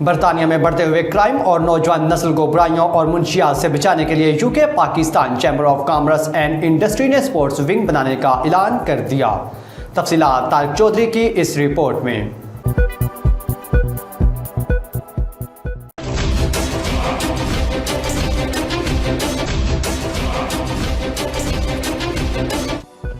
برطانیہ میں بڑھتے ہوئے کرائم اور نوجوان نسل کو برائیوں اور منشیات سے بچانے کے لیے UK Pakistan chamber of commerce and industry نے سپورٹس ونگ بنانے کا اعلان کر دیا۔ تفصیلات طارق چودھری کی اس رپورٹ میں۔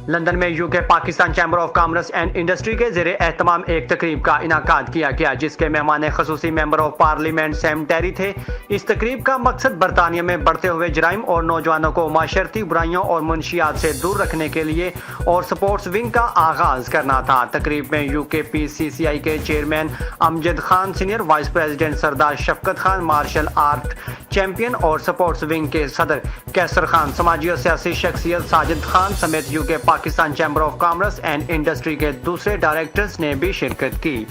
لندن میں UK Pakistan chamber of commerce and industry کے زیر اہتمام ایک تقریب کا انعقاد کیا گیا، جس کے مہمان خصوصی member of parliament same Terry تھے۔ اس تقریب کا مقصد برطانیہ میں بڑھتے ہوئے جرائم اور نوجوانوں کو معاشرتی برائیوں اور منشیات سے دور رکھنے کے لیے اور سپورٹس ونگ کا آغاز کرنا تھا۔ تقریب میں UK PCCI کے chairman Amjad Khan, senior vice president سردار شفقت خان، مارشل آرٹ چیمپئن اور سپورٹس ونگ کے صدر کیسر خان، سماجی اور سیاسی شخصیت ساجد خان سمیت UK Pakistan chamber of commerce and industry کے دوسرے ڈائریکٹرز نے بھی شرکت کی۔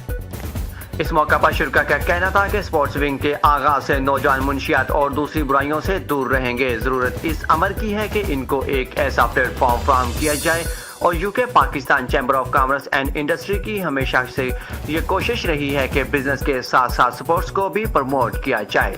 اس موقع پر شرکا کا کہنا تھا کہ سپورٹس ونگ کے آغاز سے نوجوان منشیات اور دوسری برائیوں سے دور رہیں گے۔ ضرورت اس امر کی ہے کہ ان کو ایک ایسا پلیٹ فارم فراہم کیا جائے اور UK Pakistan chamber of commerce and industry کی ہمیشہ سے یہ کوشش رہی ہے کہ بزنس کے ساتھ ساتھ سپورٹس کو بھی پروموٹ کیا جائے۔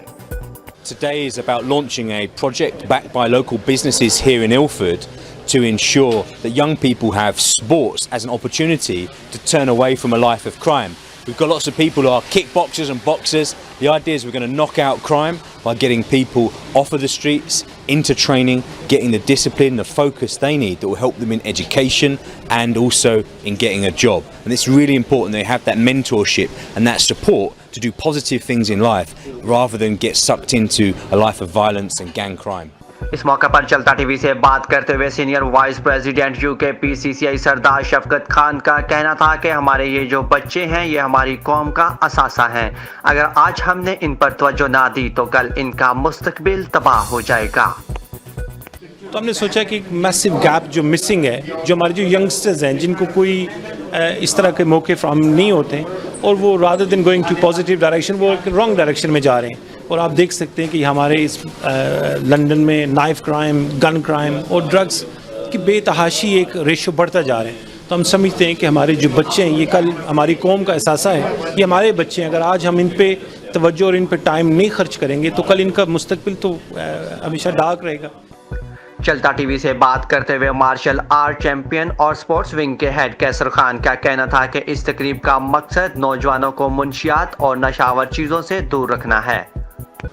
Today is about launching a project backed by local businesses here in Ilford to ensure that young people have sports as an opportunity to turn away from a life of crime. We've got lots of people who are kickboxers and boxers. The idea is we're going to knock out crime by getting people off of the streets, into training, getting the discipline, the focus they need that will help them in education and also in getting a job. And it's really important they have that mentorship and that support to do positive things in life rather than get sucked into a life of violence and gang crime. اس موقع پر چلتا T V سے بات کرتے ہوئے senior vice president UK PCCI سردار شفقت خان کا کہنا تھا کہ ہمارے یہ جو بچے ہیں یہ ہماری قوم کا اثاثہ ہیں۔ اگر آج ہم نے ان پر توجہ نہ دی تو کل ان کا مستقبل تباہ ہو جائے گا۔ تو ہم نے سوچا کہ ایک میسو گیپ جو مسنگ ہے، جو ہمارے جو ینگسٹرز ہیں جن کو کوئی اس طرح کے موقع فراہم نہیں ہوتے اور وہ rather then going to positive direction وہ ایک رانگ ڈائریکشن میں جا رہے ہیں۔ اور آپ دیکھ سکتے ہیں کہ ہمارے اس لندن میں نائف کرائم، گن کرائم اور ڈرگس کی بے تحاشی ایک ریشو بڑھتا جا رہا ہے۔ تو ہم سمجھتے ہیں کہ ہمارے جو بچے ہیں یہ کل ہماری قوم کا اثاثہ ہے، یہ ہمارے بچے ہیں۔ اگر آج ہم ان پہ توجہ اور ان پہ ٹائم نہیں خرچ کریں گے تو کل ان کا مستقبل تو ہمیشہ ڈارک رہے گا۔ چلتا ٹی وی سے بات کرتے ہوئے مارشل آرٹ چیمپئن اور سپورٹس ونگ کے ہیڈ کیسر خان کا کہنا تھا کہ اس تقریب کا مقصد نوجوانوں کو منشیات اور نشاور چیزوں سے دور رکھنا ہے۔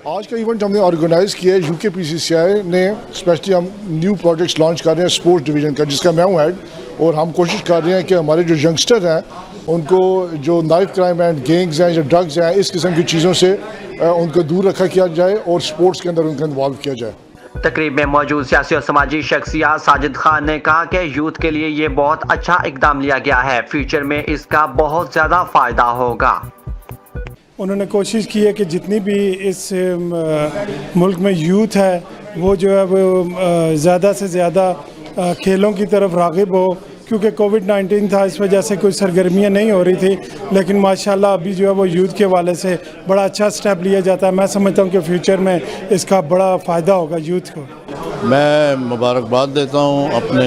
آج کا ایونٹ ہم نے آرگنائز کیا ہے UK PCCI نے، اسپیشلی ہم نیو پروجیکٹس لانچ کر رہے ہیں اسپورٹس ڈویژن کا، جس کا میں ہوں ہیڈ، اور ہم کوشش کر رہے ہیں کہ ہمارے جو ینگسٹر ہیں ان کو جو نائف کرائم اینڈ گینگز ہیں، جو ڈرگز ہیں، اس قسم کی چیزوں سے ان کو دور رکھا کیا جائے اور اسپورٹس کے اندر ان کو انوالو کیا جائے۔ تقریب میں موجود سیاسی اور سماجی شخصیات ساجد خان نے کہا کہ یوتھ کے لیے یہ بہت اچھا اقدام لیا گیا ہے، فیوچر میں اس کا بہت زیادہ فائدہ ہوگا۔ انہوں نے کوشش کی ہے کہ جتنی بھی اس ملک میں یوتھ ہے وہ جو ہے وہ زیادہ سے زیادہ کھیلوں کی طرف راغب ہو، کیونکہ کووڈ-19 تھا، اس وجہ سے کوئی سرگرمیاں نہیں ہو رہی تھی، لیکن ماشاءاللہ ابھی جو ہے وہ یوتھ کے حوالے سے بڑا اچھا سٹیپ لیا جاتا ہے۔ میں سمجھتا ہوں کہ فیوچر میں اس کا بڑا فائدہ ہوگا یوتھ کو۔ میں مبارکباد دیتا ہوں اپنے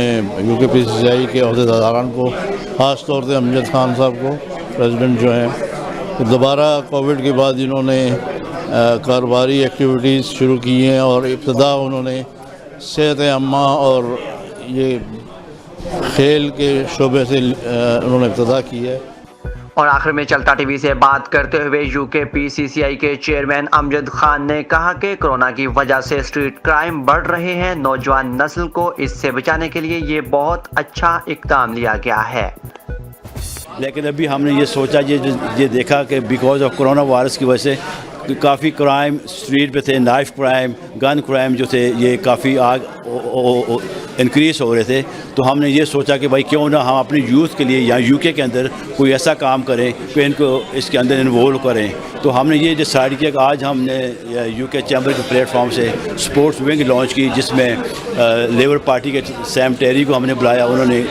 UK PCCI کے عہدیداران کو، خاص طور سے امجد خان صاحب کو، پریزیڈنٹ جو ہیں، دوبارہ کووڈ کے بعد انہوں نے کاروباری ایکٹیویٹیز شروع کی ہیں اور ابتدا انہوں نے صحت عامہ اور یہ کھیل کے شعبے سے انہوں نے ابتدا کی ہے۔ اور آخر میں چلتا ٹی وی سے بات کرتے ہوئے UK PCCI کے چیئرمین امجد خان نے کہا کہ کورونا کی وجہ سے اسٹریٹ کرائم بڑھ رہے ہیں، نوجوان نسل کو اس سے بچانے کے لیے یہ بہت اچھا اقدام لیا گیا ہے۔ لیکن ابھی ہم نے یہ سوچا، یہ دیکھا کہ بیکاز آف کرونا وائرس کی وجہ سے کافی کرائم اسٹریٹ پہ تھے، نائف کرائم، گن کرائم جو تھے یہ کافی انکریز ہو رہے تھے۔ تو ہم نے یہ سوچا کہ بھائی کیوں نہ ہم اپنی یوتھ کے لیے یا UK کے اندر کوئی ایسا کام کریں کہ ان کو اس کے اندر انوالو کریں۔ تو ہم نے یہ ڈیسائیڈ کیا کہ آج ہم نے UK چیمبر کے پلیٹ فارم سے سپورٹس ونگ لانچ کی، جس میں لیبر پارٹی کے سیم ٹیری کو ہم نے بلایا۔ انہوں نے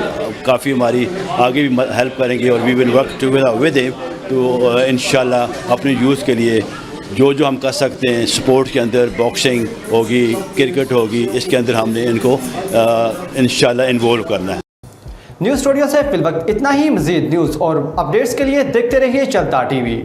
کافی ہماری آگے بھی ہیلپ کریں گے اور we will work together with them تو انشاءاللہ اپنے یوتھ کے لیے جو ہم کر سکتے ہیں، سپورٹ کے اندر باکسنگ ہوگی، کرکٹ ہوگی، اس کے اندر ہم نے ان کو انشاءاللہ انوالو کرنا ہے۔ نیوز اسٹوڈیو سے فی الوقت اتنا ہی۔ مزید نیوز اور اپڈیٹس کے لیے دیکھتے رہیے چلتا ٹی وی۔